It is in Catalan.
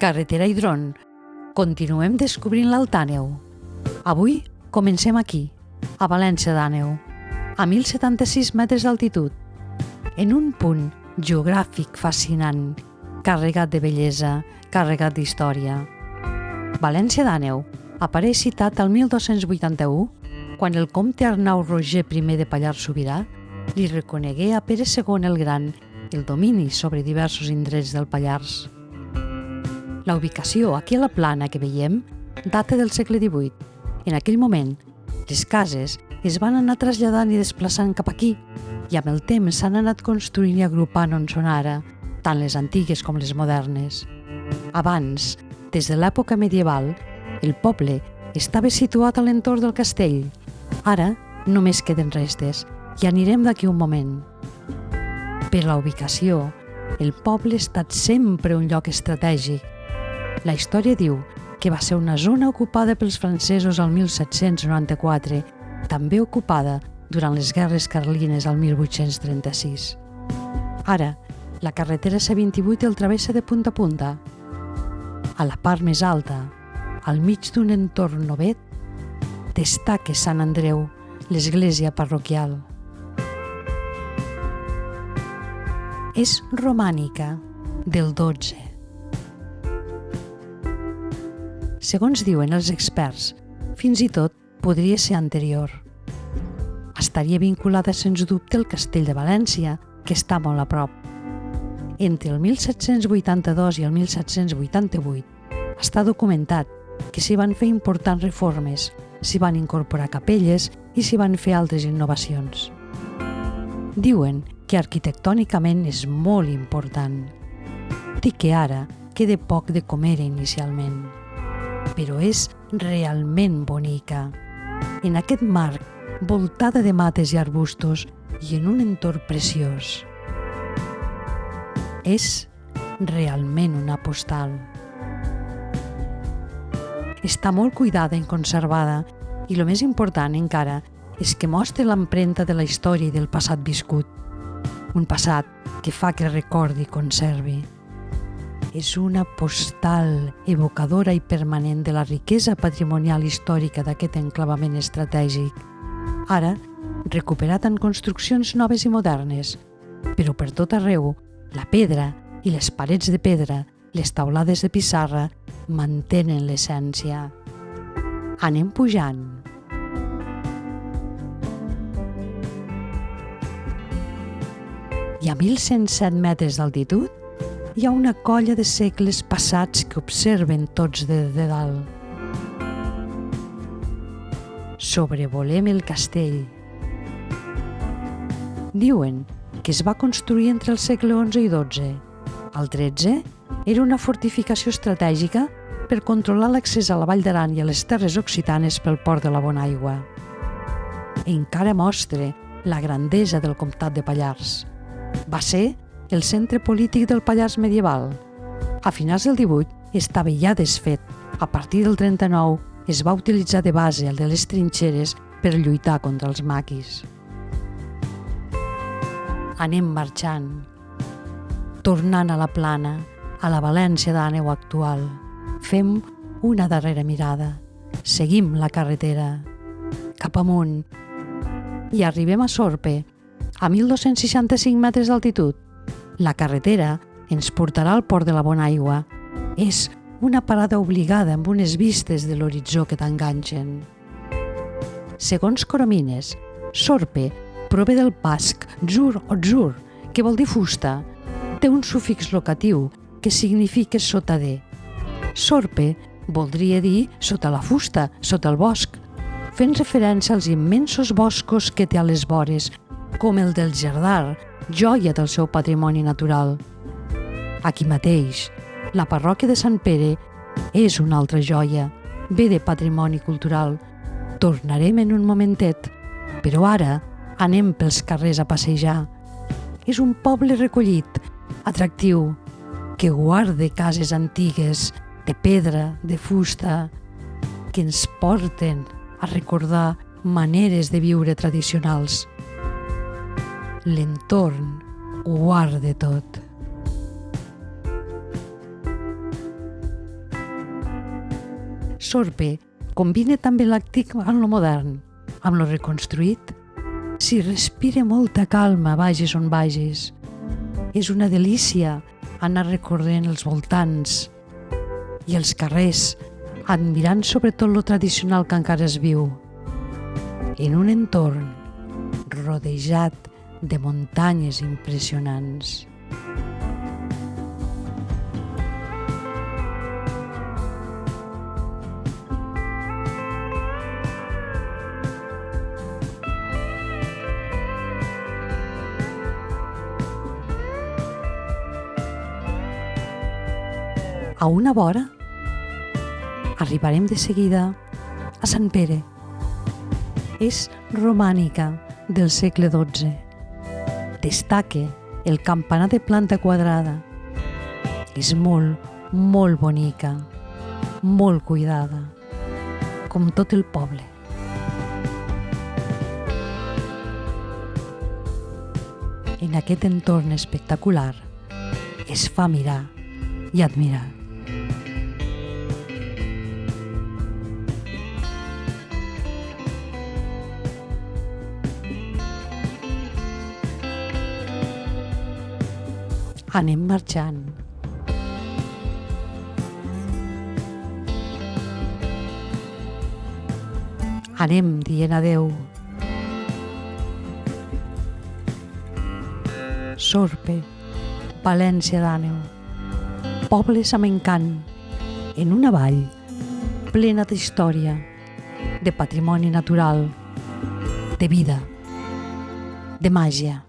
Carretera i dron. Continuem descobrint l'Alt Àneu. Avui comencem aquí, a València d'Àneu, a 1.076 metres d'altitud, en un punt geogràfic fascinant, carregat de bellesa, carregat d'història. València d'Àneu apareix citat al 1281, quan el comte Arnau Roger I de Pallars Sobirà li reconegué a Pere II el Gran el domini sobre diversos indrets del Pallars. La ubicació aquí a la plana que veiem data del segle XVIII. En aquell moment, les cases es van anar traslladant i desplaçant cap aquí i amb el temps s'han anat construint i agrupant on són ara, tant les antigues com les modernes. Abans, des de l'època medieval, el poble estava situat a l'entorn del castell. Ara només queden restes i anirem d'aquí un moment. Per la ubicació, el poble ha estat sempre un lloc estratègic. La història diu que va ser una zona ocupada pels francesos al 1794, també ocupada durant les guerres carlines al 1836. Ara, la carretera C28 el travessa de punta a punta. A la part més alta, al mig d'un entorn novet, destaca Sant Andreu, l'església parroquial. És romànica, del XII. Segons diuen els experts, fins i tot podria ser anterior. Estaria vinculada sens dubte al Castell de València, que està molt a prop. Entre el 1782 i el 1788 està documentat que s'hi van fer importants reformes, s'hi van incorporar capelles i s'hi van fer altres innovacions. Diuen que arquitectònicament és molt important. Dic que ara queda poc de com era inicialment, però és realment bonica. En aquest marc, voltada de mates i arbustos i en un entorn preciós. És realment una postal. Està molt cuidada i conservada i el més important encara és que mostra l'empremta de la història i del passat viscut. Un passat que fa que recordi i conservi. És una postal evocadora i permanent de la riquesa patrimonial històrica d'aquest enclavament estratègic, ara recuperat en construccions noves i modernes, però per tot arreu la pedra i les parets de pedra, les taulades de pissarra, mantenen l'essència. Anem pujant. I a 1.107 metres d'altitud hi ha una colla de segles passats que observen tots des de dalt. Sobrevolem el castell. Diuen que es va construir entre el segle XI i XII. Al XIII era una fortificació estratègica per controlar l'accés a la Vall d'Aran i a les terres occitanes pel port de la Bonaigua. Encara mostra la grandesa del comtat de Pallars. Va ser el centre polític del Pallars medieval. A finals del XVIII estava ja desfet. A partir del 39 es va utilitzar de base el de les trinxeres per lluitar contra els maquis. Anem marxant, tornant a la plana, a la València d'Àneu actual. Fem una darrera mirada. Seguim la carretera, cap amunt, i arribem a Sorpe, a 1.265 metres d'altitud. La carretera ens portarà al port de la Bonaigua. És una parada obligada amb unes vistes de l'horitzó que t'enganxen. Segons Coromines, Sorpe prové del basc zur o zur, que vol dir fusta. Té un sufix locatiu que significa sotader. Sorpe voldria dir sota la fusta, sota el bosc, fent referència als immensos boscos que té a les vores, com el del Jardar, joia del seu patrimoni natural. Aquí mateix, la parròquia de Sant Pere és una altra joia, bé de patrimoni cultural. Tornarem en un momentet, però ara anem pels carrers a passejar. És un poble recollit, atractiu, que guarda cases antigues, de pedra, de fusta, que ens porten a recordar maneres de viure tradicionals. L'entorn ho guarda tot. Sorpe combina també l'antic amb lo modern, amb lo reconstruït. S'hi respira molta calma, vagis on vagis. És una delícia anar recorrent els voltants i els carrers, admirant sobretot lo tradicional que encara es viu, en un entorn rodejat de muntanyes impressionants. A una vora arribarem de seguida a Sant Pere. És romànica del segle XII. Destaca el campanar de planta quadrada. És molt, molt bonica, molt cuidada, com tot el poble. En aquest entorn espectacular es fa mirar i admirar. Anem marxant. Anem dient adeu. Sorpe, València d'Àneu, pobles amb encant, en una vall plena d'història, de patrimoni natural, de vida, de màgia.